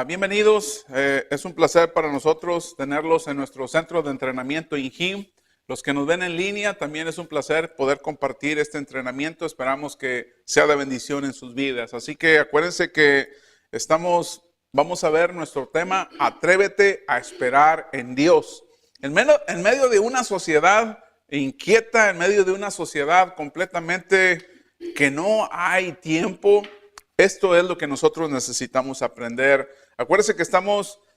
Bienvenidos, es un placer para nosotros tenerlos en nuestro centro de entrenamiento INGIM. Los que nos ven en línea, también es un placer poder compartir este entrenamiento. Esperamos que sea de bendición en sus vidas. Así que acuérdense que vamos a ver nuestro tema, Atrévete a esperar en Dios. En medio de una sociedad inquieta, en medio de una sociedad completamente que no hay tiempo, esto es lo que nosotros necesitamos aprender. Acuérdese que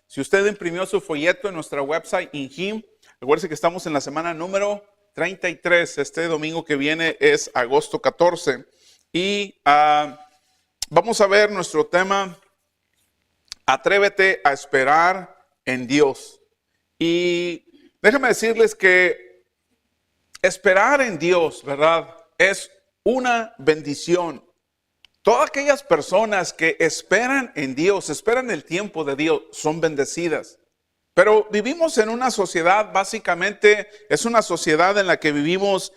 si usted imprimió su folleto en nuestra website INGIM, acuérdese que estamos en la semana número 33. Este domingo que viene es agosto 14. Y vamos a ver nuestro tema, Atrévete a esperar en Dios. Y déjenme decirles que esperar en Dios, ¿verdad? Es una bendición. Todas aquellas personas que esperan en Dios, esperan el tiempo de Dios, son bendecidas. Pero vivimos en una sociedad, básicamente, es una sociedad en la que vivimos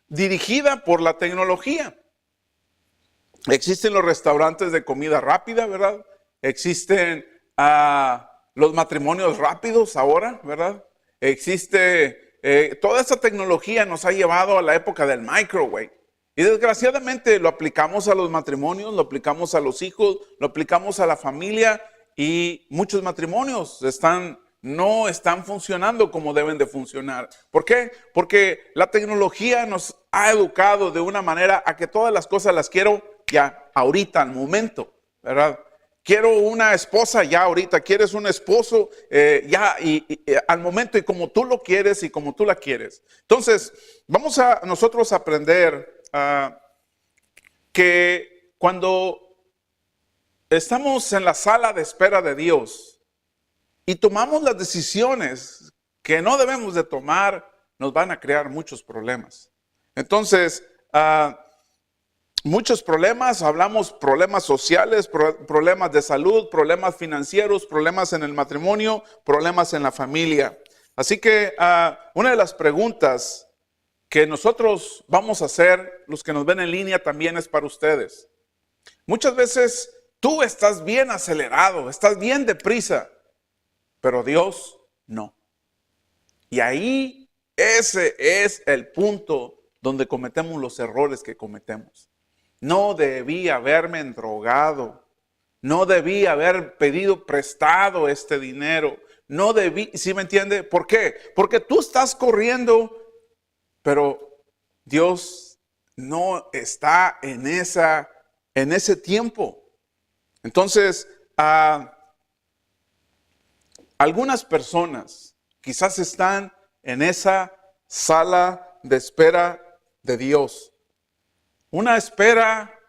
dirigida por la tecnología. Existen los restaurantes de comida rápida, ¿verdad? Existen los matrimonios rápidos ahora, ¿verdad? Toda esta tecnología nos ha llevado a la época del microwave. Y desgraciadamente lo aplicamos a los matrimonios, lo aplicamos a los hijos, lo aplicamos a la familia y muchos matrimonios no están funcionando como deben de funcionar. ¿Por qué? Porque la tecnología nos ha educado de una manera a que todas las cosas las quiero ya, ahorita, al momento, ¿verdad? Quiero una esposa ya ahorita, quieres un esposo ya y al momento y como tú lo quieres y como tú la quieres. Entonces, vamos a nosotros aprender que cuando estamos en la sala de espera de Dios y tomamos las decisiones que no debemos de tomar, nos van a crear muchos problemas. Entonces, muchos problemas, hablamos problemas sociales, problemas de salud, problemas financieros, problemas en el matrimonio, problemas en la familia. Así que una de las preguntas que nosotros vamos a hacer, los que nos ven en línea, también es para ustedes. Muchas veces tú estás bien acelerado, estás bien deprisa, pero Dios no. Y ahí ese es el punto donde cometemos los errores que cometemos. No debí haberme endrogado, no debí haber pedido prestado este dinero, no debí, ¿sí me entiende? ¿Por qué? Porque tú estás corriendo, pero Dios no está en ese tiempo. Entonces, algunas personas quizás están en esa sala de espera de Dios. Una espera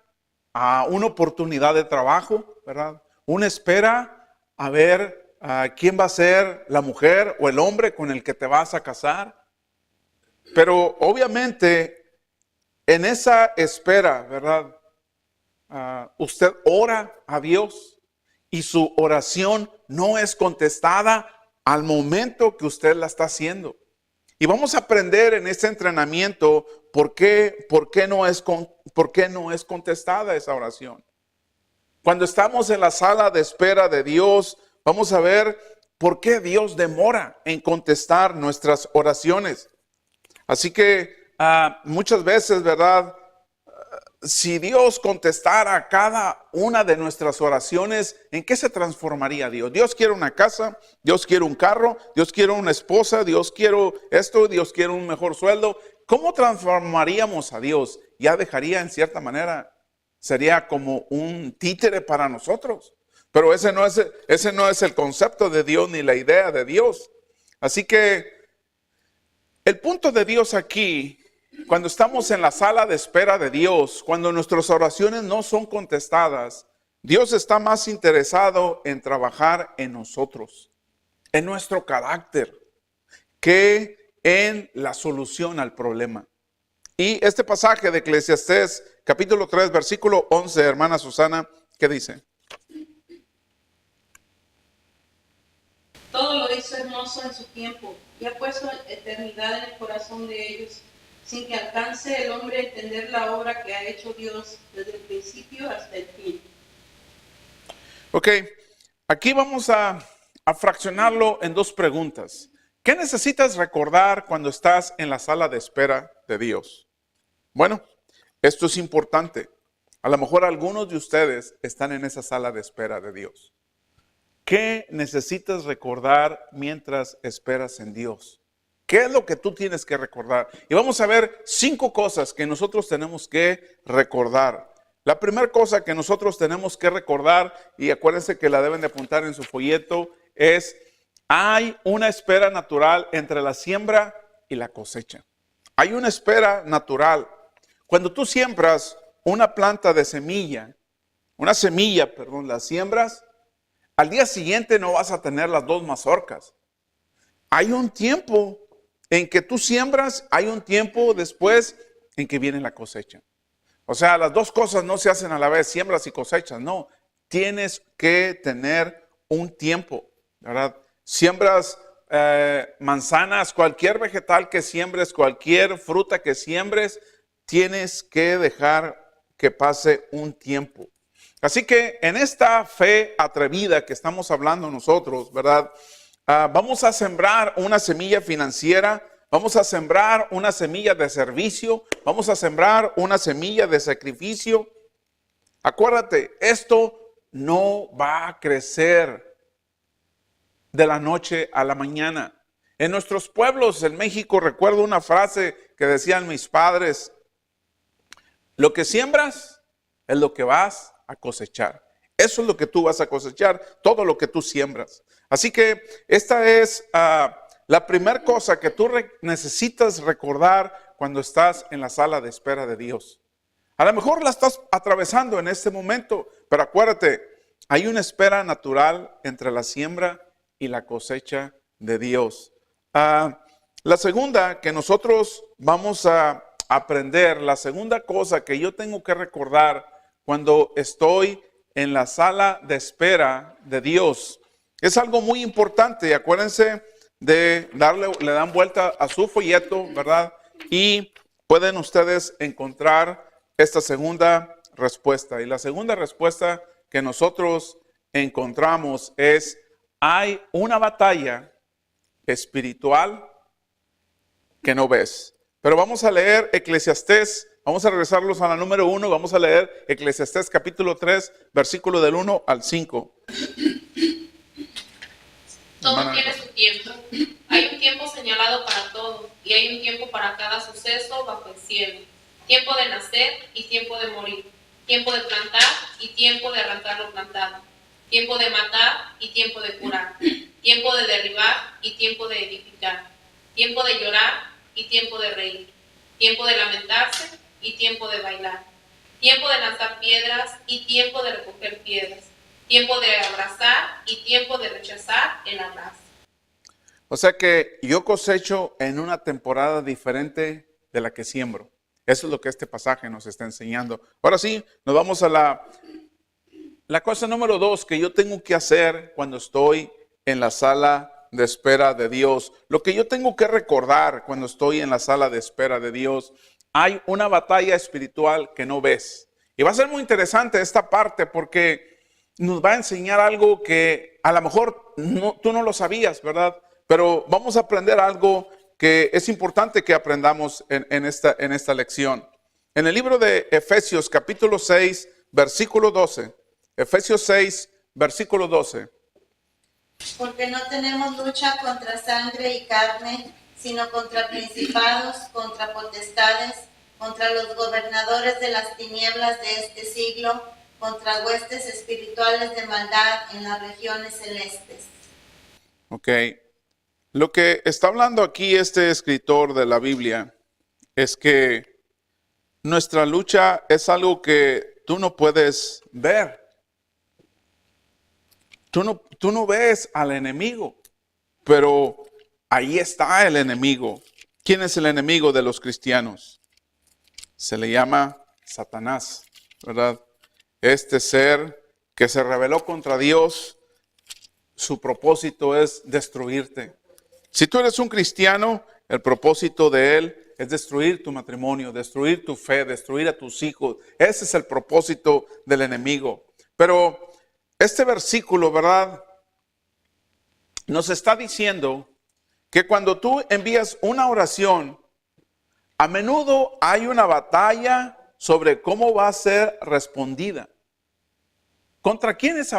a una oportunidad de trabajo, ¿verdad? Una espera a ver quién va a ser la mujer o el hombre con el que te vas a casar. Pero obviamente en esa espera, ¿verdad? Usted ora a Dios y su oración no es contestada al momento que usted la está haciendo. Y vamos a aprender en este entrenamiento por qué no es contestada esa oración. Cuando estamos en la sala de espera de Dios, vamos a ver por qué Dios demora en contestar nuestras oraciones. Así que muchas veces, ¿verdad? Si Dios contestara cada una de nuestras oraciones, ¿en qué se transformaría Dios? Dios quiere una casa, Dios quiere un carro, Dios quiere una esposa, Dios quiere esto, Dios quiere un mejor sueldo. ¿Cómo transformaríamos a Dios? Ya dejaría en cierta manera, sería como un títere para nosotros. Pero ese no es el concepto de Dios ni la idea de Dios. Así que el punto de Dios aquí, cuando estamos en la sala de espera de Dios, cuando nuestras oraciones no son contestadas, Dios está más interesado en trabajar en nosotros, en nuestro carácter, que en la solución al problema. Y este pasaje de Eclesiastés, capítulo 3, versículo 11, hermana Susana, ¿qué dice? Todo lo hizo hermoso en su tiempo y ha puesto eternidad en el corazón de ellos, sin que alcance el hombre a entender la obra que ha hecho Dios desde el principio hasta el fin. Ok, aquí vamos a fraccionarlo en dos preguntas. ¿Qué necesitas recordar cuando estás en la sala de espera de Dios? Bueno, esto es importante. A lo mejor algunos de ustedes están en esa sala de espera de Dios. ¿Qué necesitas recordar mientras esperas en Dios? ¿Qué es lo que tú tienes que recordar? Y vamos a ver 5 cosas que nosotros tenemos que recordar. La primera cosa que nosotros tenemos que recordar, y acuérdense que la deben de apuntar en su folleto, es: hay una espera natural entre la siembra y la cosecha. Hay una espera natural. Cuando tú siembras una planta de semilla, la siembras, al día siguiente no vas a tener las 2 mazorcas. Hay un tiempo en que tú siembras, hay un tiempo después en que viene la cosecha. O sea, las 2 cosas no se hacen a la vez, siembras y cosechas, no. Tienes que tener un tiempo, ¿verdad? Siembras manzanas, cualquier vegetal que siembres, cualquier fruta que siembres, tienes que dejar que pase un tiempo. Así que en esta fe atrevida que estamos hablando nosotros, ¿verdad? Vamos a sembrar una semilla financiera, vamos a sembrar una semilla de servicio, vamos a sembrar una semilla de sacrificio. Acuérdate, esto no va a crecer de la noche a la mañana. En nuestros pueblos, en México, recuerdo una frase que decían mis padres: lo que siembras es lo que vas a cosechar. Eso es lo que tú vas a cosechar, todo lo que tú siembras. Así que esta es la primera cosa que tú necesitas recordar cuando estás en la sala de espera de Dios. A lo mejor la estás atravesando en este momento, pero acuérdate, hay una espera natural entre la siembra y la cosecha de Dios. La segunda que nosotros vamos a aprender, la segunda cosa que yo tengo que recordar cuando estoy en la sala de espera de Dios, es algo muy importante. Acuérdense de le dan vuelta a su folleto, ¿verdad? Y pueden ustedes encontrar esta segunda respuesta. Y la segunda respuesta que nosotros encontramos es: hay una batalla espiritual que no ves. Pero vamos a leer Eclesiastés, vamos a regresarlos a la número 1, vamos a leer Eclesiastés capítulo 3, versículo del 1 al 5. Todo tiene su tiempo. Hay un tiempo señalado para todo, y hay un tiempo para cada suceso bajo el cielo. Tiempo de nacer y tiempo de morir. Tiempo de plantar y tiempo de arrancar lo plantado. Tiempo de matar y tiempo de curar. Tiempo de derribar y tiempo de edificar. Tiempo de llorar y tiempo de reír. Tiempo de lamentarse y tiempo de bailar. Tiempo de lanzar piedras y tiempo de recoger piedras. Tiempo de abrazar y tiempo de rechazar el abrazo. O sea que yo cosecho en una temporada diferente de la que siembro. Eso es lo que este pasaje nos está enseñando. Ahora sí, nos vamos a la cosa número 2 que yo tengo que hacer cuando estoy en la sala de espera de Dios. Lo que yo tengo que recordar cuando estoy en la sala de espera de Dios: hay una batalla espiritual que no ves. Y va a ser muy interesante esta parte porque nos va a enseñar algo que a lo mejor tú no lo sabías, ¿verdad? Pero vamos a aprender algo que es importante que aprendamos en esta lección. En el libro de Efesios capítulo 6, versículo 12. Efesios 6, versículo 12. Porque no tenemos lucha contra sangre y carne, sino contra principados, contra potestades, contra los gobernadores de las tinieblas de este siglo, contra huestes espirituales de maldad en las regiones celestes. Ok. Lo que está hablando aquí este escritor de la Biblia es que nuestra lucha es algo que tú no puedes ver. Tú no ves al enemigo, pero ahí está el enemigo. ¿Quién es el enemigo de los cristianos? Se le llama Satanás, ¿verdad? Este ser que se rebeló contra Dios, su propósito es destruirte. Si tú eres un cristiano, el propósito de él es destruir tu matrimonio, destruir tu fe, destruir a tus hijos. Ese es el propósito del enemigo. Pero este versículo, ¿verdad? Nos está diciendo que cuando tú envías una oración, a menudo hay una batalla sobre cómo va a ser respondida. ¿Contra quién es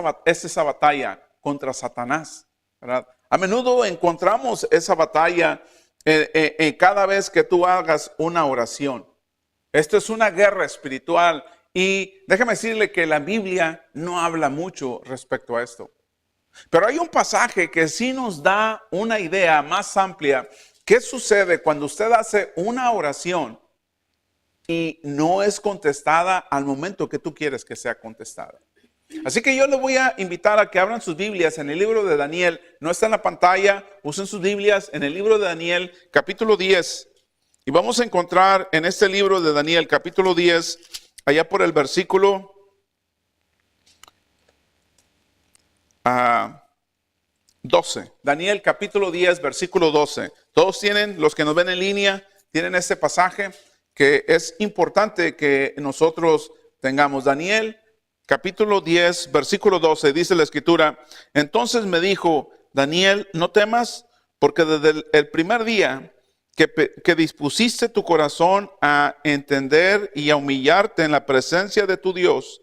esa batalla? Contra Satanás, ¿verdad? A menudo encontramos esa batalla cada vez que tú hagas una oración. Esto es una guerra espiritual y déjame decirle que la Biblia no habla mucho respecto a esto. Pero hay un pasaje que sí nos da una idea más amplia. ¿Qué sucede cuando usted hace una oración y no es contestada al momento que tú quieres que sea contestada? Así que yo les voy a invitar a que abran sus Biblias en el libro de Daniel. No está en la pantalla, usen sus Biblias en el libro de Daniel, capítulo 10. Y vamos a encontrar en este libro de Daniel, capítulo 10, allá por el versículo 12. Daniel, capítulo 10, versículo 12. Todos tienen, los que nos ven en línea, tienen este pasaje que es importante que nosotros tengamos. Daniel, capítulo 10, versículo 12, dice la escritura: entonces me dijo, Daniel, no temas, porque desde el primer día que dispusiste tu corazón a entender y a humillarte en la presencia de tu Dios,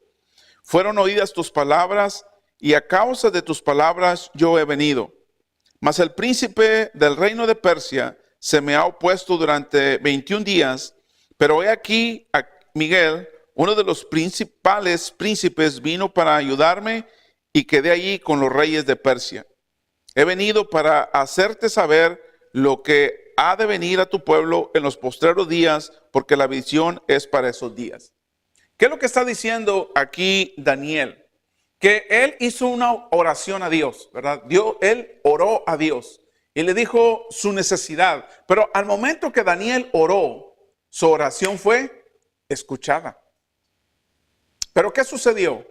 fueron oídas tus palabras, y a causa de tus palabras yo he venido. Mas el príncipe del reino de Persia se me ha opuesto durante 21 días, pero he aquí a Miguel, uno de los principales príncipes, vino para ayudarme y quedé allí con los reyes de Persia. He venido para hacerte saber lo que ha de venir a tu pueblo en los postreros días, porque la visión es para esos días. ¿Qué es lo que está diciendo aquí Daniel? Que él hizo una oración a Dios, ¿verdad? Él oró a Dios y le dijo su necesidad. Pero al momento que Daniel oró, su oración fue escuchada. ¿Pero qué sucedió?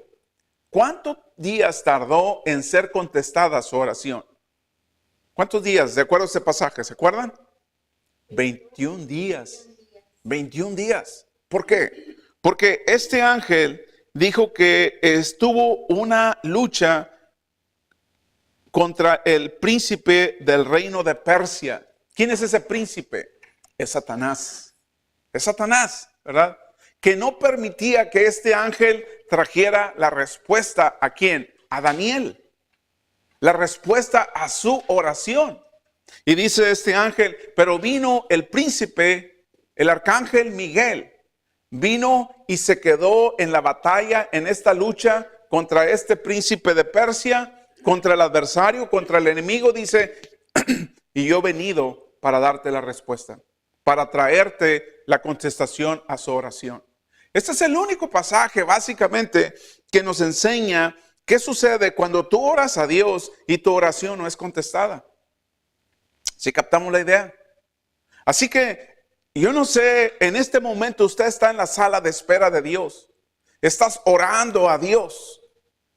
¿Cuántos días tardó en ser contestada su oración? ¿Cuántos días? De acuerdo a ese pasaje, ¿se acuerdan? 21 días. 21 días. ¿Por qué? Porque este ángel dijo que estuvo una lucha contra el príncipe del reino de Persia. ¿Quién es ese príncipe? Es Satanás. Es Satanás, ¿verdad? Que no permitía que este ángel trajera la respuesta ¿a quién? A Daniel. La respuesta a su oración. Y dice este ángel, pero vino el príncipe, el arcángel Miguel, vino y se quedó en la batalla, en esta lucha contra este príncipe de Persia, contra el adversario, contra el enemigo, dice, y yo he venido para darte la respuesta, para traerte la contestación a su oración. Este es el único pasaje básicamente que nos enseña qué sucede cuando tú oras a Dios y tu oración no es contestada. ¿Sí captamos la idea? Así que yo no sé, en este momento usted está en la sala de espera de Dios. Estás orando a Dios.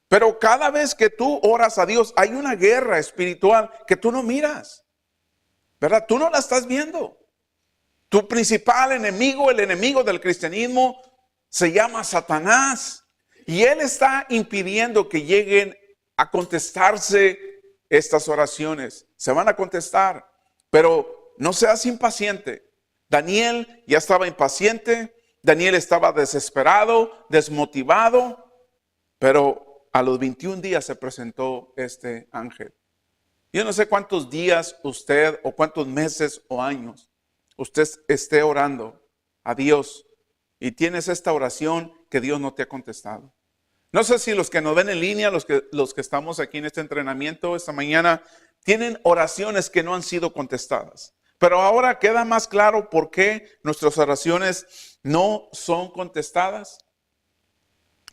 Pero cada vez que tú oras a Dios, hay una guerra espiritual que tú no miras. ¿Verdad? Tú no la estás viendo. Tu principal enemigo, el enemigo del cristianismo, se llama Satanás. Y él está impidiendo que lleguen a contestarse estas oraciones. Se van a contestar, pero no seas impaciente. Daniel ya estaba impaciente, Daniel estaba desesperado, desmotivado, pero a los 21 días se presentó este ángel. Yo no sé cuántos días usted o cuántos meses o años usted esté orando a Dios y tienes esta oración que Dios no te ha contestado. No sé si los que nos ven en línea, los que estamos aquí en este entrenamiento esta mañana, tienen oraciones que no han sido contestadas. Pero ahora queda más claro por qué nuestras oraciones no son contestadas.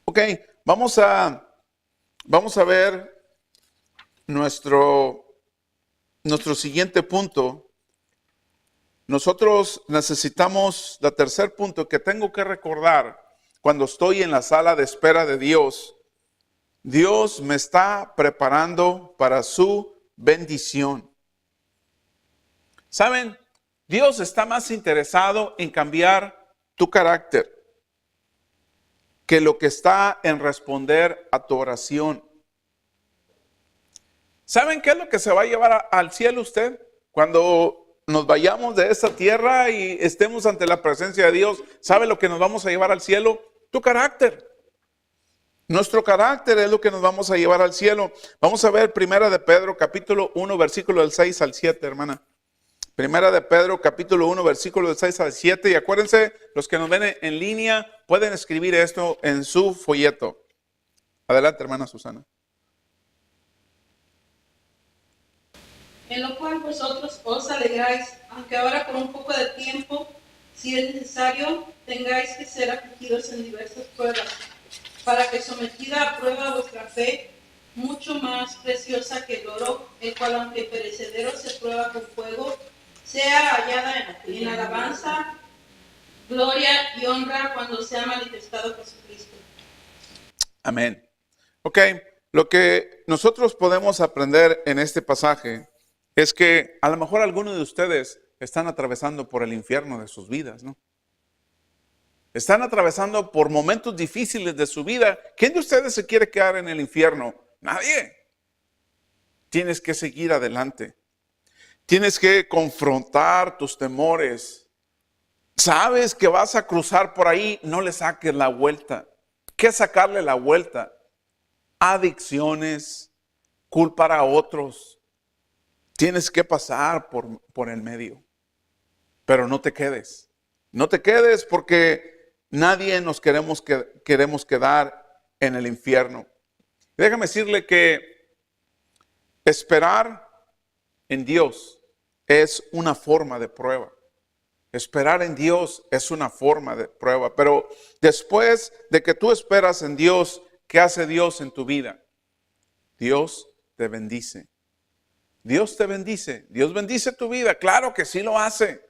Ok, vamos a ver nuestro siguiente punto. Nosotros necesitamos, el tercer punto que tengo que recordar cuando estoy en la sala de espera de Dios. Dios me está preparando para su bendición. ¿Saben? Dios está más interesado en cambiar tu carácter que lo que está en responder a tu oración. ¿Saben qué es lo que se va a llevar al cielo usted? Cuando nos vayamos de esta tierra y estemos ante la presencia de Dios, ¿sabe lo que nos vamos a llevar al cielo? Tu carácter. Nuestro carácter es lo que nos vamos a llevar al cielo. Vamos a ver Primera de Pedro, capítulo 1, versículo del 6 al 7, hermana. Primera de Pedro, capítulo 1, versículo del 6 al 7. Y acuérdense, los que nos ven en línea, pueden escribir esto en su folleto. Adelante, hermana Susana. En lo cual vosotros os alegráis, aunque ahora por un poco de tiempo, si es necesario, tengáis que ser afligidos en diversas pruebas, para que sometida a prueba vuestra fe, mucho más preciosa que el oro, el cual aunque perecedero se prueba con fuego, sea hallada en alabanza, gloria y honra cuando sea manifestado Jesucristo. Amén. Ok, lo que nosotros podemos aprender en este pasaje es que a lo mejor algunos de ustedes están atravesando por el infierno de sus vidas, ¿no? Están atravesando por momentos difíciles de su vida. ¿Quién de ustedes se quiere quedar en el infierno? Nadie. Tienes que seguir adelante. Tienes que confrontar tus temores. Sabes que vas a cruzar por ahí, no le saques la vuelta. ¿Qué sacarle la vuelta? Adicciones, culpar a otros. Tienes que pasar por el medio. Pero no te quedes. No te quedes porque nadie nos queremos quedar en el infierno. Déjame decirle que esperar en Dios es una forma de prueba. Esperar en Dios es una forma de prueba. Pero después de que tú esperas en Dios, ¿qué hace Dios en tu vida? Dios te bendice. Dios te bendice. Dios bendice tu vida. Claro que sí lo hace.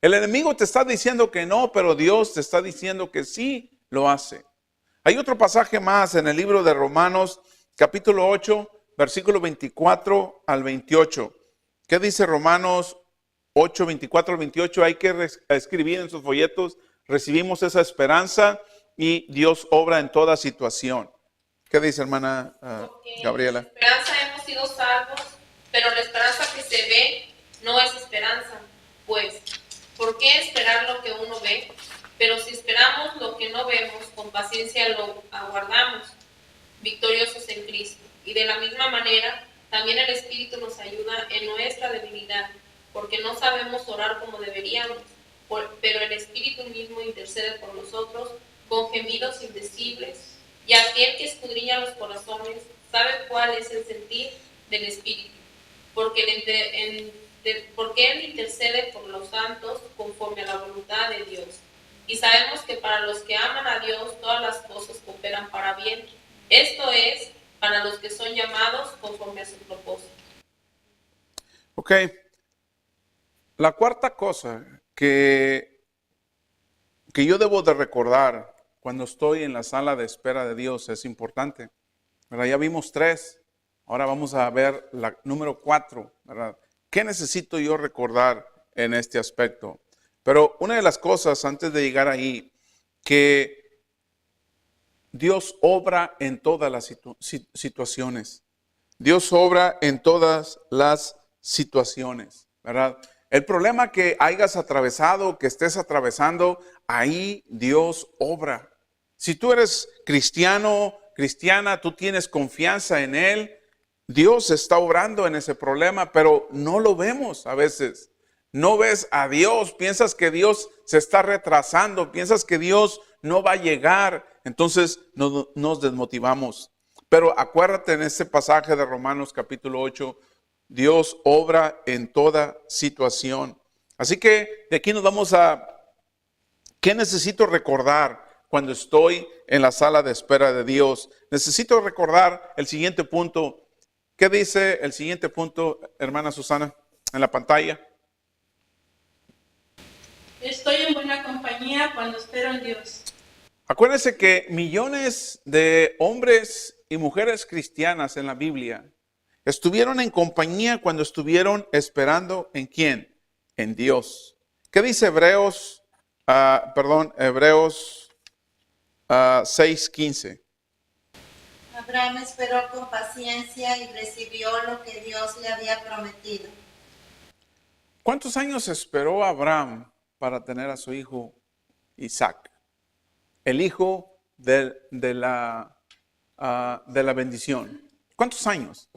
El enemigo te está diciendo que no, pero Dios te está diciendo que sí lo hace. Hay otro pasaje más en el libro de Romanos, capítulo 8, versículo 24 al 28. ¿Qué dice Romanos 8, 24 al 28? Hay que escribir en sus folletos. Recibimos esa esperanza y Dios obra en toda situación. ¿Qué dice, hermana Gabriela? En esperanza hemos sido salvos, pero la esperanza que se ve no es esperanza. Pues, ¿por qué esperar lo que uno ve? Pero si esperamos lo que no vemos, con paciencia lo aguardamos, victoriosos en Cristo. Y de la misma manera, también el Espíritu nos ayuda en nuestra debilidad, porque no sabemos orar como deberíamos, pero el Espíritu mismo intercede por nosotros con gemidos indecibles. Y aquel que escudriña los corazones sabe cuál es el sentir del Espíritu, porque Él intercede por los santos conforme a la voluntad de Dios. Y sabemos que para los que aman a Dios todas las cosas cooperan para bien. Esto es, para los que son llamados conforme a su propósito. Ok. La cuarta cosa que yo debo de recordar cuando estoy en la sala de espera de Dios es importante. ¿Verdad? Ya vimos 3. Ahora vamos a ver la número 4. ¿Verdad? ¿Qué necesito yo recordar en este aspecto? Pero una de las cosas antes de llegar ahí, que Dios obra en todas las situaciones. Dios obra en todas las situaciones, ¿verdad? El problema que hayas atravesado, que estés atravesando, ahí Dios obra. Si tú eres cristiano, cristiana, tú tienes confianza en Él, Dios está obrando en ese problema, pero no lo vemos a veces. No ves a Dios, piensas que Dios se está retrasando, piensas que Dios no va a llegar, entonces nos desmotivamos. Pero acuérdate en este pasaje de Romanos capítulo 8, Dios obra en toda situación. Así que de aquí nos vamos a, ¿qué necesito recordar cuando estoy en la sala de espera de Dios? Necesito recordar el siguiente punto. ¿Qué dice el siguiente punto, hermana Susana, en la pantalla? Estoy en buena compañía cuando espero en Dios. Acuérdense que millones de hombres y mujeres cristianas en la Biblia estuvieron en compañía cuando estuvieron esperando ¿en quién? En Dios. ¿Qué dice Hebreos 6:15? Abraham esperó con paciencia y recibió lo que Dios le había prometido. ¿Cuántos años esperó Abraham para tener a su hijo Isaac? El hijo de la bendición. ¿Cuántos años?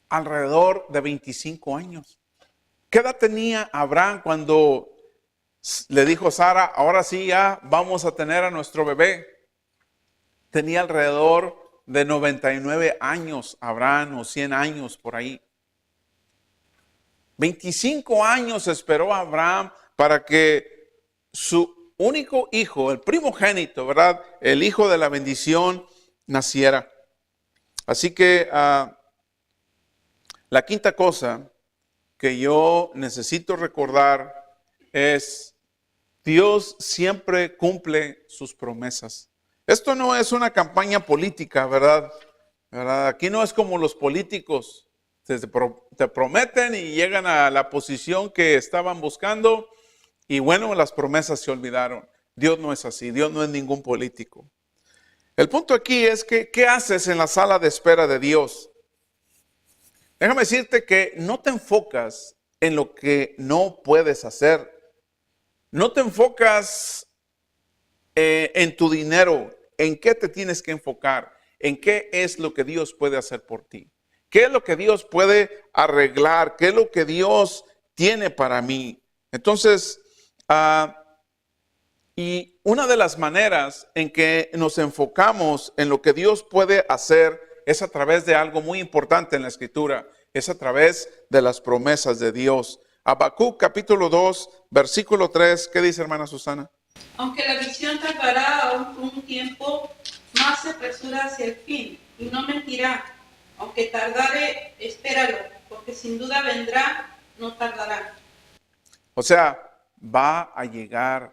Alrededor de 25 años. ¿Qué edad tenía Abraham cuando le dijo Sara, ahora sí ya vamos a tener a nuestro bebé? Tenía alrededor de 99 años Abraham, o 100 años por ahí. 25 años esperó Abraham para que su único hijo, el primogénito, ¿verdad? El hijo de la bendición naciera. Así que la quinta cosa que yo necesito recordar es: Dios siempre cumple sus promesas. Esto no es una campaña política, ¿verdad? Aquí no es como los políticos. Te prometen y llegan a la posición que estaban buscando y bueno, las promesas se olvidaron. Dios no es así, Dios no es ningún político. El punto aquí es que, ¿qué haces en la sala de espera de Dios? Déjame decirte que no te enfocas en lo que no puedes hacer. No te enfocas en tu dinero. ¿En qué te tienes que enfocar? ¿En qué es lo que Dios puede hacer por ti? ¿Qué es lo que Dios puede arreglar? ¿Qué es lo que Dios tiene para mí? Entonces, y una de las maneras en que nos enfocamos en lo que Dios puede hacer es a través de algo muy importante en la Escritura. Es a través de las promesas de Dios. Habacuc capítulo 2, versículo 3. ¿Qué dice, hermana Susana? Aunque la visión tardará aún un tiempo, más se apresura hacia el fin, y no mentirá. Aunque tardare, espéralo, porque sin duda vendrá, no tardará. O sea, va a llegar.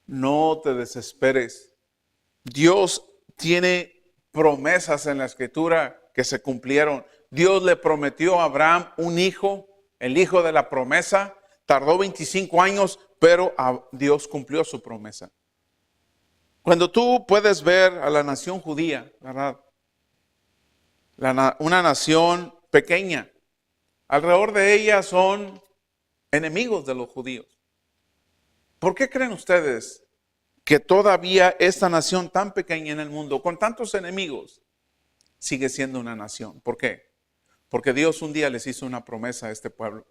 No te desesperes. Dios tiene promesas en la Escritura que se cumplieron. Dios le prometió a Abraham un hijo, el hijo de la promesa. Tardó 25 años, pero Dios cumplió su promesa. Cuando tú puedes ver a la nación judía, ¿verdad? Una nación pequeña, alrededor de ella son enemigos de los judíos. ¿Por qué creen ustedes que todavía esta nación tan pequeña en el mundo, con tantos enemigos, sigue siendo una nación? ¿Por qué? Porque Dios un día les hizo una promesa a este pueblo,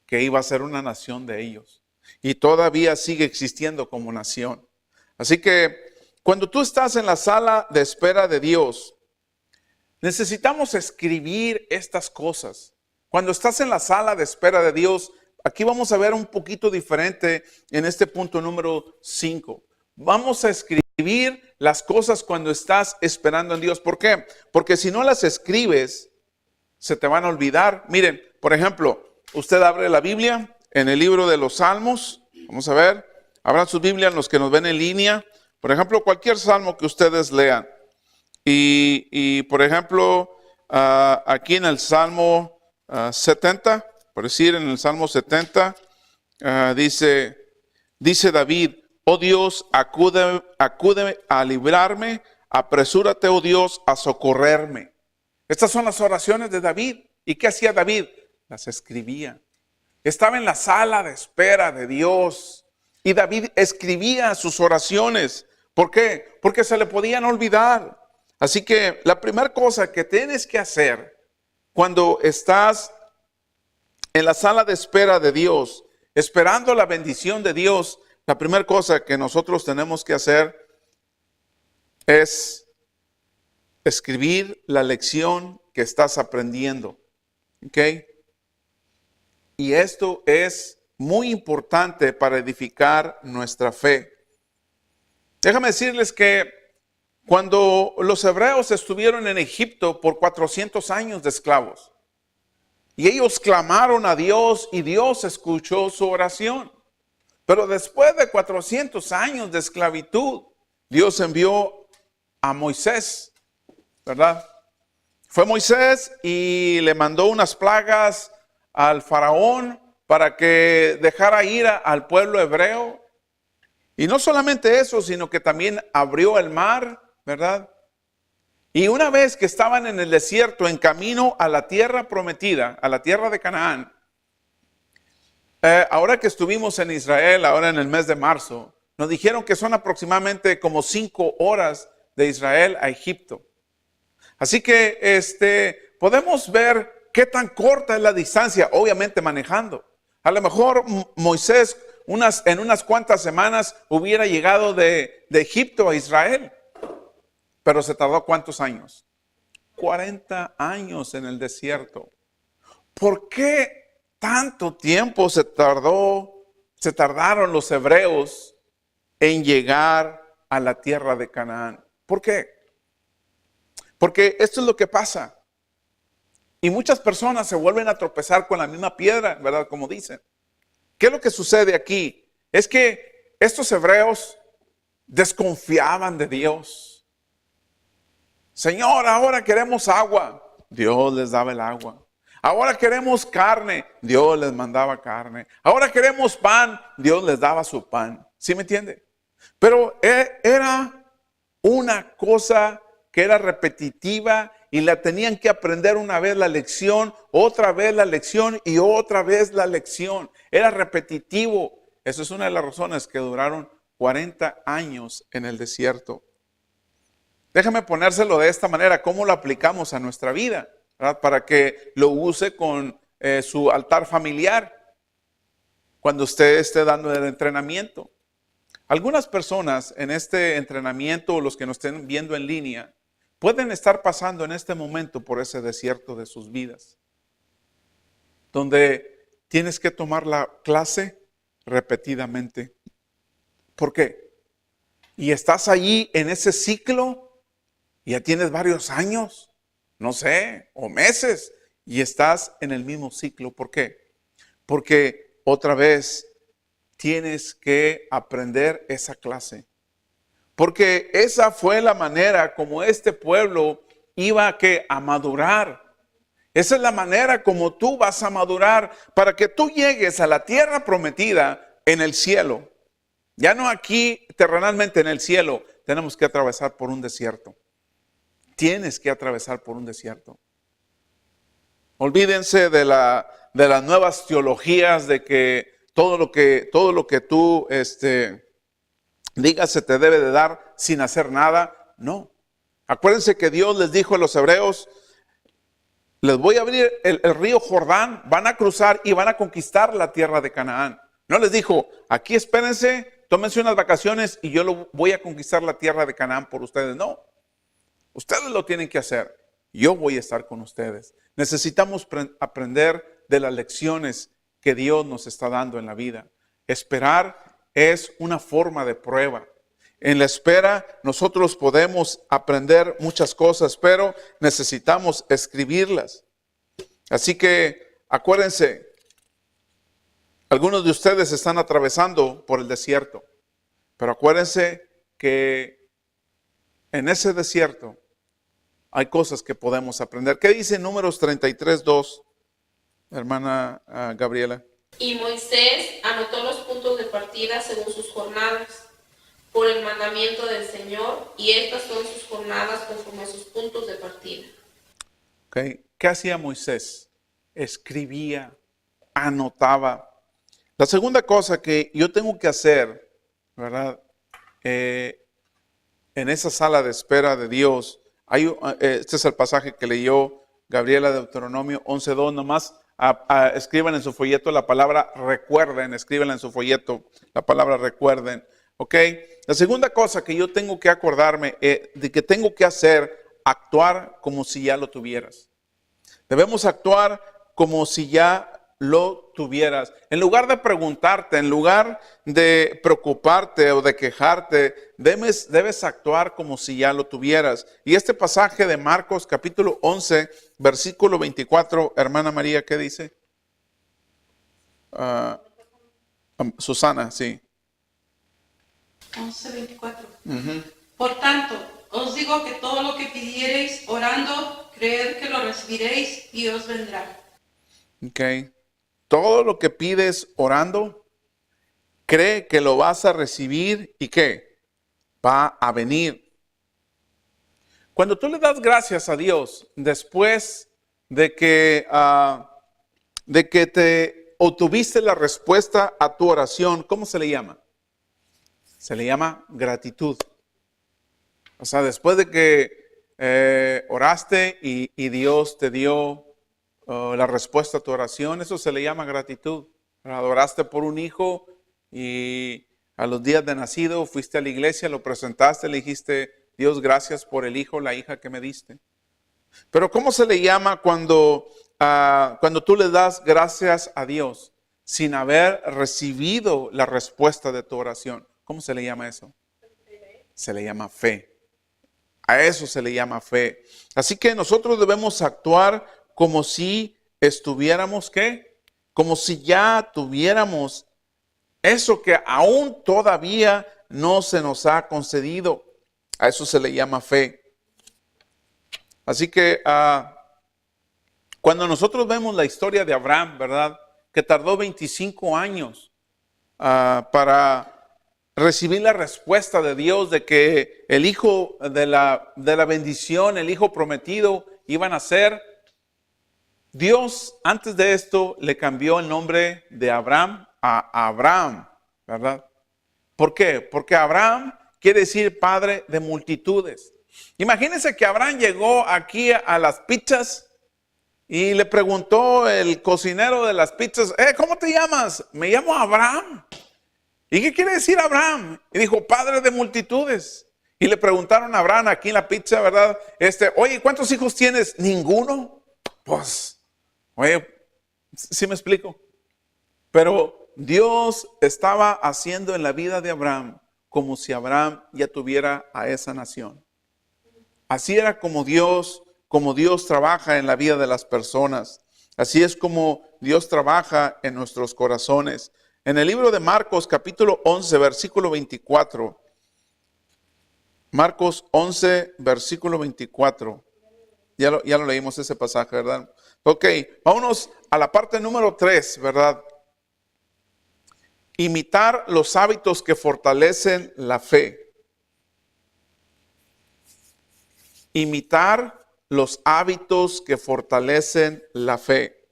que iba a ser una nación de ellos. Y todavía sigue existiendo como nación. Así que cuando tú estás en la sala de espera de Dios, necesitamos escribir estas cosas. Cuando estás en la sala de espera de Dios, aquí vamos a ver un poquito diferente en este punto número 5. Vamos a escribir las cosas cuando estás esperando en Dios. ¿Por qué? Porque si no las escribes, se te van a olvidar. Miren, por ejemplo, usted abre la Biblia en el libro de los Salmos. Vamos a ver, abran su Biblia los que nos ven en línea. Por ejemplo, cualquier salmo que ustedes lean. Y por ejemplo, aquí en el Salmo 70, por decir en el Salmo 70, dice David: oh Dios, acude a librarme, apresúrate, oh Dios, a socorrerme. Estas son las oraciones de David. ¿Y qué hacía David? Las escribía. Estaba en la sala de espera de Dios. Y David escribía sus oraciones. ¿Por qué? Porque se le podían olvidar. Así que la primera cosa que tienes que hacer cuando estás en la sala de espera de Dios, esperando la bendición de Dios, la primera cosa que nosotros tenemos que hacer es escribir la lección que estás aprendiendo. ¿Ok? Y esto es muy importante para edificar nuestra fe. Déjame decirles que cuando los hebreos estuvieron en Egipto por 400 años de esclavos, y ellos clamaron a Dios y Dios escuchó su oración. Pero después de 400 años de esclavitud, Dios envió a Moisés, ¿verdad? Fue Moisés y le mandó unas plagas al faraón para que dejara ir al pueblo hebreo. Y no solamente eso, sino que también abrió el mar, ¿verdad? Y una vez que estaban en el desierto, en camino a la tierra prometida, a la tierra de Canaán, ahora que estuvimos en Israel, ahora en el mes de marzo, nos dijeron que son aproximadamente como 5 horas de Israel a Egipto. Así que podemos ver qué tan corta es la distancia, obviamente manejando. A lo mejor Moisés en unas cuantas semanas hubiera llegado de Egipto a Israel. Pero se tardó ¿cuántos años? 40 años en el desierto. ¿Por qué tanto tiempo se tardaron los hebreos en llegar a la tierra de Canaán? ¿Por qué? Porque esto es lo que pasa. Y muchas personas se vuelven a tropezar con la misma piedra, ¿verdad? Como dicen. ¿Qué es lo que sucede aquí? Es que estos hebreos desconfiaban de Dios. Señor, ahora queremos agua. Dios les daba el agua. Ahora queremos carne. Dios les mandaba carne. Ahora queremos pan. Dios les daba su pan. ¿Sí me entiende? Pero era una cosa que era repetitiva y la tenían que aprender una vez la lección, otra vez la lección y otra vez la lección. Era repetitivo. Esa es una de las razones que duraron 40 años en el desierto. Déjame ponérselo de esta manera, cómo lo aplicamos a nuestra vida, ¿verdad? Para que lo use con su altar familiar cuando usted esté dando el entrenamiento. Algunas personas en este entrenamiento, o los que nos estén viendo en línea, pueden estar pasando en este momento por ese desierto de sus vidas, donde tienes que tomar la clase repetidamente. ¿Por qué? Y estás allí en ese ciclo, y ya tienes varios años, no sé, o meses, y estás en el mismo ciclo. ¿Por qué? Porque otra vez tienes que aprender esa clase. Porque esa fue la manera como este pueblo iba a madurar. Esa es la manera como tú vas a madurar para que tú llegues a la tierra prometida en el cielo. Ya no aquí terrenalmente, en el cielo tenemos que atravesar por un desierto. Tienes que atravesar por un desierto. Olvídense de las nuevas teologías de que todo lo que tú digas se te debe de dar sin hacer nada. No. Acuérdense que Dios les dijo a los hebreos: les voy a abrir el río Jordán, van a cruzar y van a conquistar la tierra de Canaán. No les dijo: aquí espérense, tómense unas vacaciones y yo voy a conquistar la tierra de Canaán por ustedes. No. Ustedes lo tienen que hacer. Yo voy a estar con ustedes. Necesitamos aprender de las lecciones que Dios nos está dando en la vida. Esperar es una forma de prueba. En la espera nosotros podemos aprender muchas cosas, pero necesitamos escribirlas. Así que acuérdense, algunos de ustedes están atravesando por el desierto, pero acuérdense que en ese desierto hay cosas que podemos aprender. ¿Qué dice Números 33:2, hermana Gabriela? Y Moisés anotó los puntos de partida según sus jornadas, por el mandamiento del Señor, y estas son sus jornadas conforme a sus puntos de partida. Okay. ¿Qué hacía Moisés? Escribía, anotaba. La segunda cosa que yo tengo que hacer, ¿verdad? En esa sala de espera de Dios, este es el pasaje que leyó Gabriela de Deuteronomio 11:2, nomás. Escriban en su folleto la palabra recuerden, escriban en su folleto la palabra recuerden, ¿ok? La segunda cosa que yo tengo que acordarme de que tengo que hacer, actuar como si ya lo tuvieras. Debemos actuar como si ya lo tuvieras. En lugar de preguntarte, en lugar de preocuparte o de quejarte, debes actuar como si ya lo tuvieras. Y este pasaje de Marcos capítulo 11, versículo 24, hermana María, ¿qué dice? Susana, sí. 11:24. Por tanto, os digo que todo lo que pidiereis orando, creed que lo recibiréis y os vendrá. Okay. Todo lo que pides orando, cree que lo vas a recibir y que va a venir. Cuando tú le das gracias a Dios después de que te obtuviste la respuesta a tu oración, ¿cómo se le llama? Se le llama gratitud. O sea, después de que oraste y Dios te dio la respuesta a tu oración, eso se le llama gratitud. Adoraste por un hijo y a los días de nacido fuiste a la iglesia, lo presentaste, le dijiste, Dios, gracias por el hijo, la hija que me diste. Pero ¿cómo se le llama cuando tú le das gracias a Dios sin haber recibido la respuesta de tu oración? ¿Cómo se le llama eso? Se le llama fe. A eso se le llama fe. Así que nosotros debemos actuar como si estuviéramos, ¿qué? Como si ya tuviéramos eso que aún todavía no se nos ha concedido. A eso se le llama fe. Así que cuando nosotros vemos la historia de Abraham, ¿verdad? Que tardó 25 años para recibir la respuesta de Dios de que el hijo de la bendición, el hijo prometido, iba a nacer. Dios antes de esto le cambió el nombre de Abraham a Abraham, ¿verdad? ¿Por qué? Porque Abraham quiere decir padre de multitudes. Imagínense que Abraham llegó aquí a las pizzas y le preguntó el cocinero de las pizzas, ¿cómo te llamas? Me llamo Abraham. ¿Y qué quiere decir Abraham? Y dijo, padre de multitudes. Y le preguntaron a Abraham aquí en la pizza, ¿verdad? Oye, ¿cuántos hijos tienes? ¿Ninguno? Pues, oye, ¿sí me explico? Pero Dios estaba haciendo en la vida de Abraham como si Abraham ya tuviera a esa nación. Así era como Dios trabaja en la vida de las personas. Así es como Dios trabaja en nuestros corazones. En el libro de Marcos, capítulo 11, versículo 24. Marcos 11, versículo 24. Ya lo leímos ese pasaje, ¿verdad? Ok, vámonos a la parte número 3, ¿verdad? Imitar los hábitos que fortalecen la fe. Imitar los hábitos que fortalecen la fe.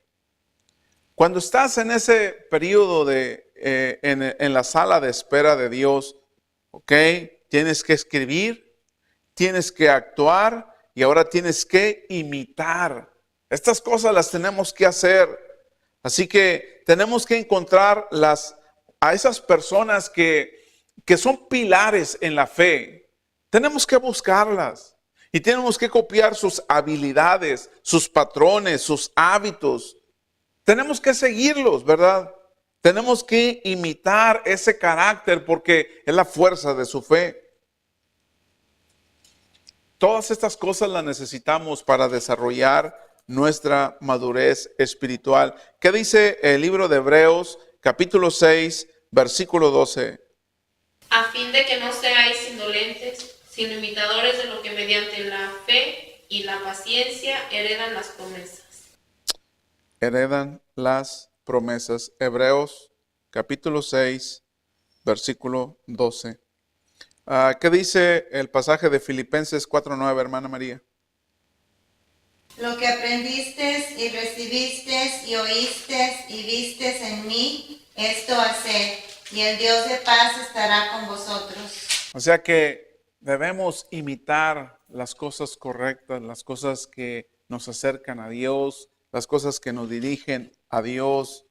Cuando estás en ese periodo en la sala de espera de Dios, ¿ok? Tienes que escribir, tienes que actuar y ahora tienes que imitar. Estas cosas las tenemos que hacer. Así que tenemos que encontrar a esas personas que son pilares en la fe. Tenemos que buscarlas. Y tenemos que copiar sus habilidades, sus patrones, sus hábitos. Tenemos que seguirlos, ¿verdad? Tenemos que imitar ese carácter porque es la fuerza de su fe. Todas estas cosas las necesitamos para desarrollar nuestra madurez espiritual. ¿Qué dice el libro de Hebreos, capítulo 6, versículo 12? A fin de que no seáis indolentes, sino imitadores de lo que mediante la fe y la paciencia heredan las promesas. Heredan las promesas. Hebreos capítulo 6, versículo 12. ¿Qué dice el pasaje de Filipenses 4:9, hermana María? Lo que aprendisteis y recibisteis y oísteis y visteis en mí, esto haced, y el Dios de paz estará con vosotros. O sea que debemos imitar las cosas correctas, las cosas que nos acercan a Dios, las cosas que nos dirigen a Dios.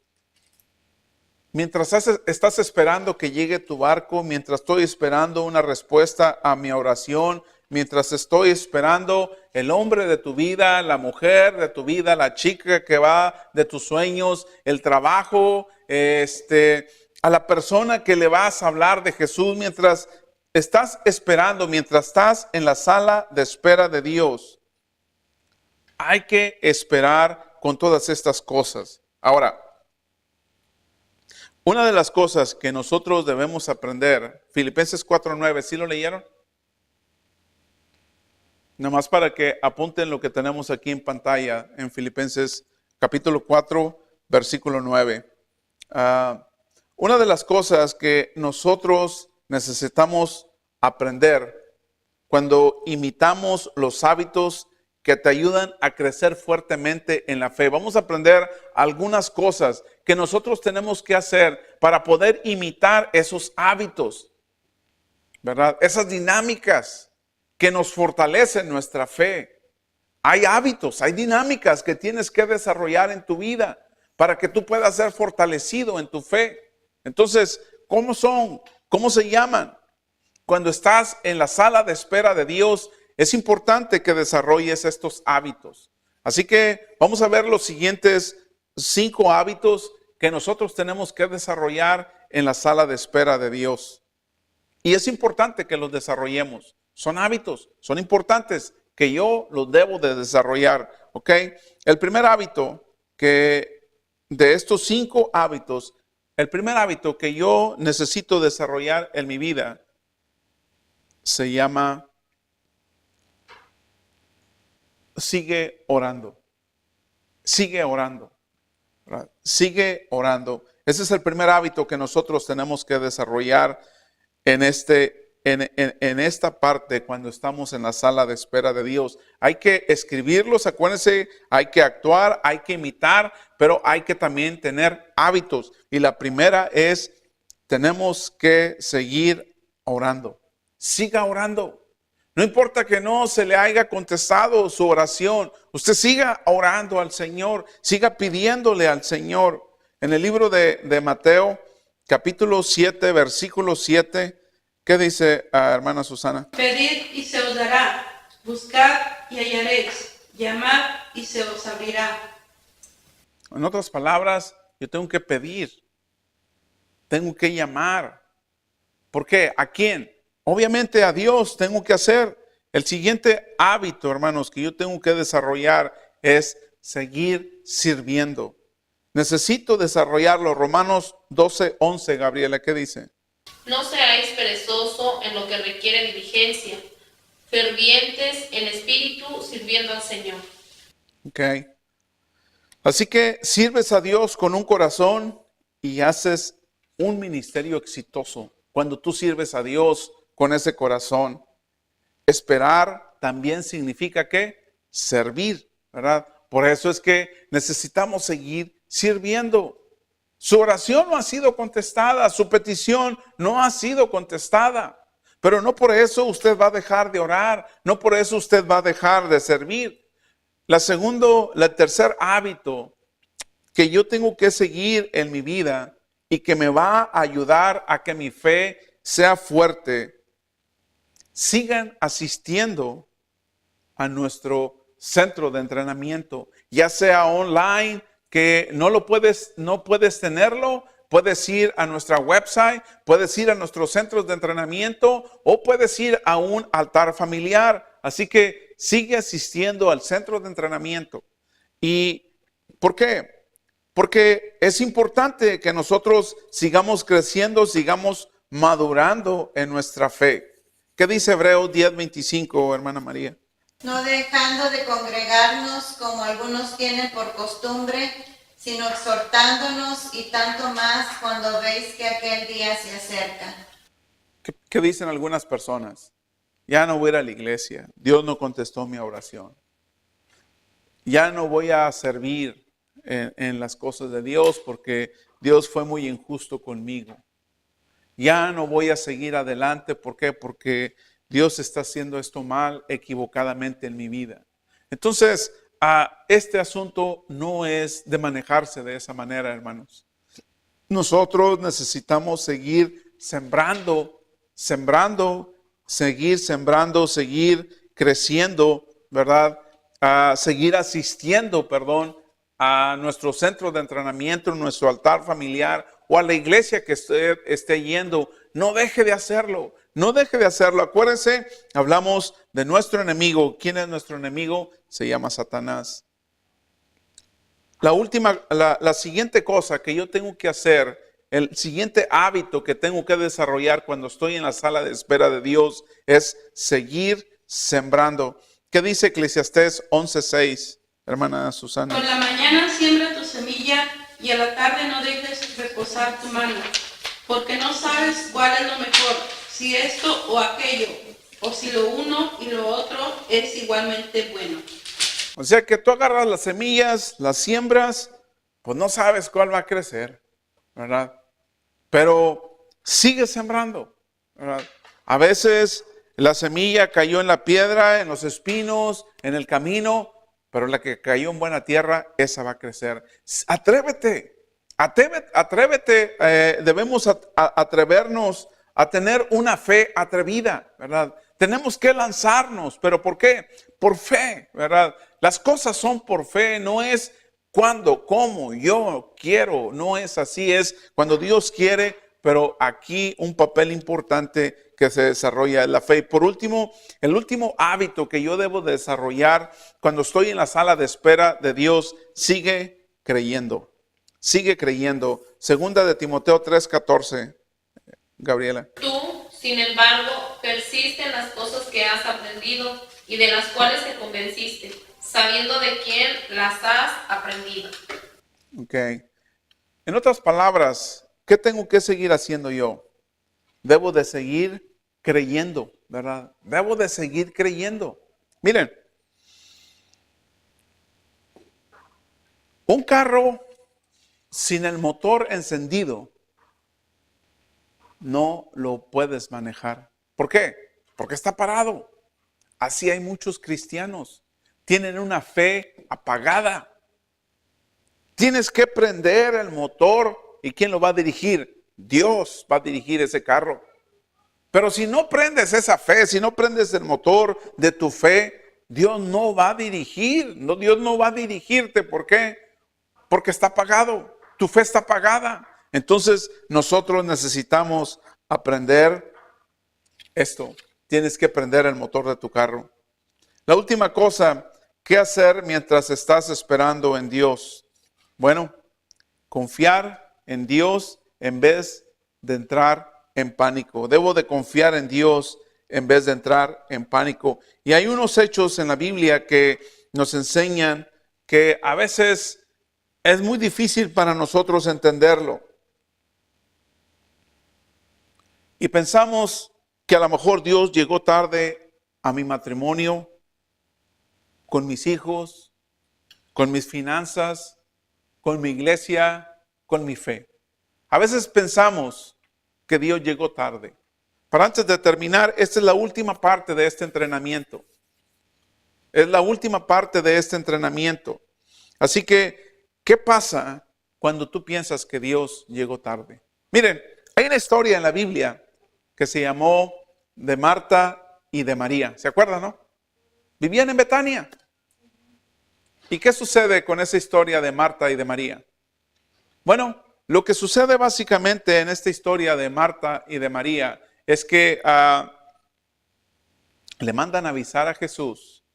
Mientras estás esperando que llegue tu barco, mientras estoy esperando una respuesta a mi oración, mientras estoy esperando el hombre de tu vida, la mujer de tu vida, la chica que va de tus sueños, el trabajo, a la persona que le vas a hablar de Jesús, mientras estás esperando, mientras estás en la sala de espera de Dios, hay que esperar con todas estas cosas. Ahora, una de las cosas que nosotros debemos aprender, Filipenses 4:9, ¿sí lo leyeron? Nomás para que apunten lo que tenemos aquí en pantalla en Filipenses capítulo 4, versículo 9. Una de las cosas que nosotros necesitamos aprender cuando imitamos los hábitos que te ayudan a crecer fuertemente en la fe. Vamos a aprender algunas cosas que nosotros tenemos que hacer para poder imitar esos hábitos, ¿verdad? Esas dinámicas que nos fortalecen nuestra fe. Hay hábitos, hay dinámicas que tienes que desarrollar en tu vida para que tú puedas ser fortalecido en tu fe. Entonces, ¿cómo son? ¿Cómo se llaman? Cuando estás en la sala de espera de Dios, es importante que desarrolles estos hábitos. Así que vamos a ver los siguientes 5 hábitos que nosotros tenemos que desarrollar en la sala de espera de Dios. Y es importante que los desarrollemos. Son hábitos, son importantes que yo los debo de desarrollar. ¿Ok? El primer hábito de estos 5 hábitos, el primer hábito que yo necesito desarrollar en mi vida se llama sigue orando. Sigue orando. ¿Verdad? Sigue orando. Ese es el primer hábito que nosotros tenemos que desarrollar en esta parte cuando estamos en la sala de espera de Dios. Hay que escribirlos, acuérdense, hay que actuar, hay que imitar, pero hay que también tener hábitos. Y la primera es, tenemos que seguir orando. Siga orando. No importa que no se le haya contestado su oración, usted siga orando al Señor, siga pidiéndole al Señor. En el libro de Mateo, capítulo 7, versículo 7, ¿qué dice, hermana Susana? Pedid y se os dará, buscad y hallaréis, llamad y se os abrirá. En otras palabras, yo tengo que pedir, tengo que llamar. ¿Por qué? ¿A quién? Obviamente a Dios tengo que hacer. El siguiente hábito, hermanos, que yo tengo que desarrollar es seguir sirviendo. Necesito desarrollarlo. Romanos 12:11, Gabriela, ¿qué dice? No seáis perezoso en lo que requiere diligencia, fervientes en espíritu, sirviendo al Señor. Ok. Así que sirves a Dios con un corazón y haces un ministerio exitoso. Cuando tú sirves a Dios con ese corazón, esperar también significa ¿qué? Servir, ¿verdad? Por eso es que necesitamos seguir sirviendo. Su oración no ha sido contestada, su petición no ha sido contestada, pero no por eso usted va a dejar de orar, no por eso usted va a dejar de servir. El tercer hábito que yo tengo que seguir en mi vida y que me va a ayudar a que mi fe sea fuerte, sigan asistiendo a nuestro centro de entrenamiento, ya sea online, que no puedes tenerlo, puedes ir a nuestra website, puedes ir a nuestros centros de entrenamiento o puedes ir a un altar familiar. Así que sigue asistiendo al centro de entrenamiento. ¿Y por qué? Porque es importante que nosotros sigamos creciendo, sigamos madurando en nuestra fe. ¿Qué dice Hebreos 10:25, hermana María? No dejando de congregarnos como algunos tienen por costumbre, sino exhortándonos y tanto más cuando veis que aquel día se acerca. ¿Qué dicen algunas personas? Ya no voy a ir a la iglesia, Dios no contestó mi oración. Ya no voy a servir en las cosas de Dios porque Dios fue muy injusto conmigo. Ya no voy a seguir adelante. ¿Por qué? Porque Dios está haciendo esto mal, equivocadamente en mi vida. Entonces, este asunto no es de manejarse de esa manera, hermanos. Nosotros necesitamos seguir sembrando, seguir creciendo, ¿verdad? Seguir asistiendo, a nuestro centro de entrenamiento, nuestro altar familiar o a la iglesia que usted esté yendo. No deje de hacerlo. No deje de hacerlo. Acuérdense, hablamos de nuestro enemigo. ¿Quién es nuestro enemigo? Se llama Satanás. La siguiente cosa que yo tengo que hacer, el siguiente hábito que tengo que desarrollar cuando estoy en la sala de espera de Dios es seguir sembrando. ¿Qué dice Eclesiastés 11:6, hermana Susana? Por la mañana siembra tu semilla y a la tarde no dejes reposar tu mano, porque no sabes cuál es lo mejor, si esto o aquello, o si lo uno y lo otro es igualmente bueno. O sea que tú agarras las semillas, las siembras, pues no sabes cuál va a crecer, ¿verdad? Pero sigue sembrando, ¿verdad? A veces la semilla cayó en la piedra, en los espinos, en el camino, pero la que cayó en buena tierra, esa va a crecer. Atrévete, atrévete, debemos atrevernos a tener una fe atrevida, ¿verdad? Tenemos que lanzarnos, ¿pero por qué? Por fe, ¿verdad? Las cosas son por fe, no es cuando, cómo, yo quiero, no es así, es cuando Dios quiere, pero aquí un papel importante que se desarrolla es la fe. Y por último, el último hábito que yo debo desarrollar cuando estoy en la sala de espera de Dios, sigue creyendo. Sigue creyendo. Segunda de Timoteo 3:14, Gabriela. Tú, sin embargo, persiste en las cosas que has aprendido y de las cuales te convenciste, sabiendo de quién las has aprendido. Ok. En otras palabras, ¿qué tengo que seguir haciendo yo? Debo de seguir creyendo, ¿verdad? Debo de seguir creyendo. Miren, un carro sin el motor encendido no lo puedes manejar. ¿Por qué? Porque está parado. Así hay muchos cristianos. Tienen una fe apagada. Tienes que prender el motor. ¿Y quién lo va a dirigir? Dios va a dirigir ese carro. Pero si no prendes esa fe, si no prendes el motor de tu fe, Dios no va a dirigir. No, Dios no va a dirigirte. ¿Por qué? Porque está apagado. Tu fe está apagada. Entonces nosotros necesitamos aprender esto. Tienes que prender el motor de tu carro. La última cosa, ¿qué hacer mientras estás esperando en Dios? Bueno, confiar en Dios en vez de entrar en pánico. Debo de confiar en Dios en vez de entrar en pánico. Y hay unos hechos en la Biblia que nos enseñan que a veces es muy difícil para nosotros entenderlo. Y pensamos que a lo mejor Dios llegó tarde a mi matrimonio, con mis hijos, con mis finanzas, con mi iglesia, con mi fe. A veces pensamos que Dios llegó tarde. Pero antes de terminar, esta es la última parte de este entrenamiento. Es la última parte de este entrenamiento. Así que, ¿qué pasa cuando tú piensas que Dios llegó tarde? Miren, hay una historia en la Biblia que se llamó de Marta y de María. ¿Se acuerdan, no? Vivían en Betania. ¿Y qué sucede con esa historia de Marta y de María? Bueno, lo que sucede básicamente en esta historia de Marta y de María es que le mandan avisar a Jesús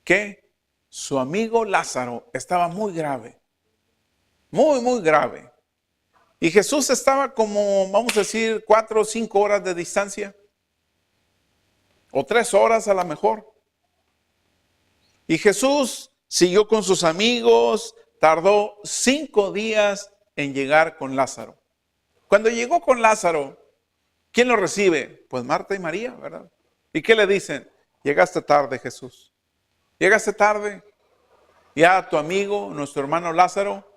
que su amigo Lázaro estaba muy grave. Muy, muy grave. Y Jesús estaba como, vamos a decir, 4 o 5 horas de distancia. O 3 horas a lo mejor. Y Jesús siguió con sus amigos, tardó 5 días en llegar con Lázaro. Cuando llegó con Lázaro, ¿quién lo recibe? Pues Marta y María, ¿verdad? ¿Y qué le dicen? Llegaste tarde, Jesús. Llegaste tarde. Ya tu amigo, nuestro hermano Lázaro,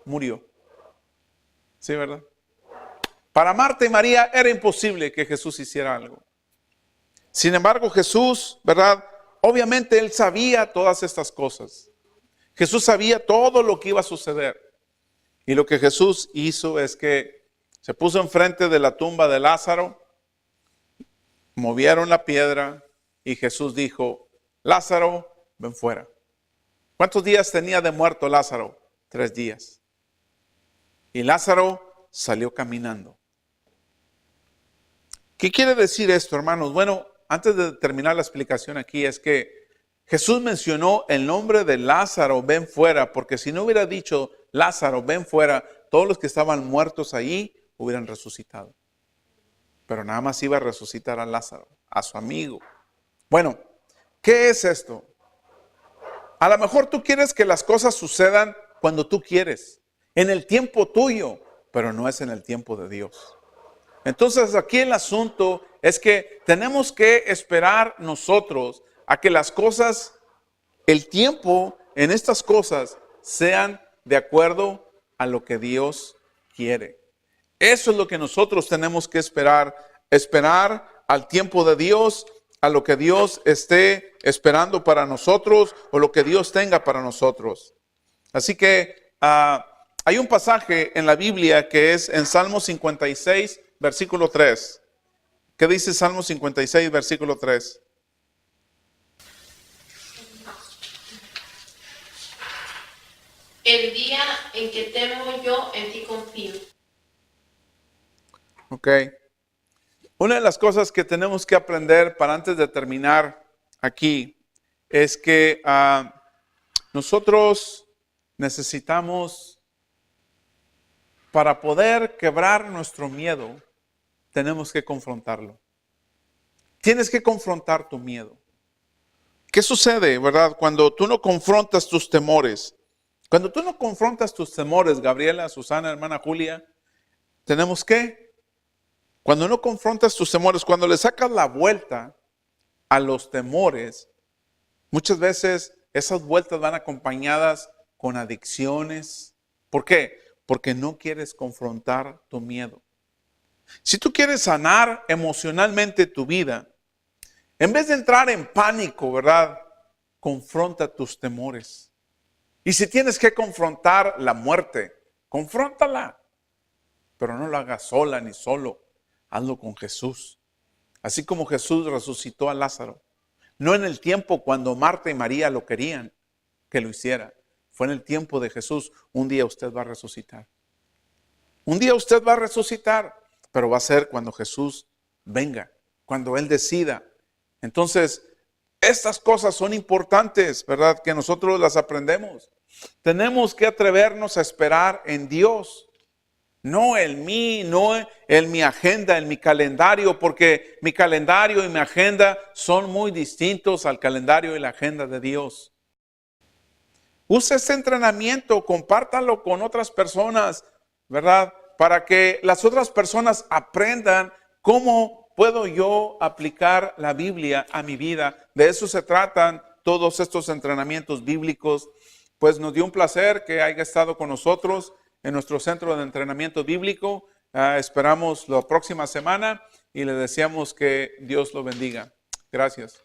murió. ¿Sí, verdad? Para Marta y María era imposible que Jesús hiciera algo. Sin embargo, Jesús, ¿verdad? Obviamente Él sabía todas estas cosas. Jesús sabía todo lo que iba a suceder. Y lo que Jesús hizo es que se puso enfrente de la tumba de Lázaro, movieron la piedra y Jesús dijo, Lázaro, ven fuera. ¿Cuántos días tenía de muerto Lázaro? 3 días. Y Lázaro salió caminando. ¿Qué quiere decir esto, hermanos? Bueno, antes de terminar la explicación aquí es que Jesús mencionó el nombre de Lázaro, ven fuera, porque si no hubiera dicho Lázaro, ven fuera, todos los que estaban muertos ahí hubieran resucitado. Pero nada más iba a resucitar a Lázaro, a su amigo. Bueno, ¿qué es esto? A lo mejor tú quieres que las cosas sucedan cuando tú quieres, en el tiempo tuyo, pero no es en el tiempo de Dios. Entonces aquí el asunto es que tenemos que esperar nosotros a que las cosas, el tiempo en estas cosas sean de acuerdo a lo que Dios quiere. Eso es lo que nosotros tenemos que esperar al tiempo de Dios, a lo que Dios esté esperando para nosotros o lo que Dios tenga para nosotros. Así que hay un pasaje en la Biblia que es en Salmo 56, versículo 3. ¿Qué dice Salmo 56, versículo 3? El día en que temo yo, en ti confío. Ok. Una de las cosas que tenemos que aprender para antes de terminar aquí es que nosotros necesitamos, para poder quebrar nuestro miedo, tenemos que confrontarlo. Tienes que confrontar tu miedo. ¿Qué sucede, verdad? Cuando tú no confrontas tus temores. Cuando tú no confrontas tus temores, Gabriela, Susana, hermana Julia, tenemos que, cuando no confrontas tus temores, cuando le sacas la vuelta a los temores, muchas veces esas vueltas van acompañadas con adicciones. ¿Por qué? Porque no quieres confrontar tu miedo. Si tú quieres sanar emocionalmente tu vida, en vez de entrar en pánico, ¿verdad? Confronta tus temores. Y si tienes que confrontar la muerte, confróntala. Pero no lo hagas sola ni solo. Hazlo con Jesús. Así como Jesús resucitó a Lázaro. No en el tiempo cuando Marta y María lo querían que lo hiciera. Fue en el tiempo de Jesús. Un día usted va a resucitar. Un día usted va a resucitar. Pero va a ser cuando Jesús venga. Cuando Él decida. Entonces, estas cosas son importantes, ¿verdad? Que nosotros las aprendemos. Tenemos que atrevernos a esperar en Dios. No en mí, no en mi agenda, en mi calendario, porque mi calendario y mi agenda son muy distintos al calendario y la agenda de Dios. Use este entrenamiento, compártalo con otras personas, ¿verdad? Para que las otras personas aprendan cómo puedo yo aplicar la Biblia a mi vida. De eso se tratan todos estos entrenamientos bíblicos. Pues nos dio un placer que haya estado con nosotros en nuestro centro de entrenamiento bíblico. Esperamos la próxima semana y le deseamos que Dios lo bendiga. Gracias.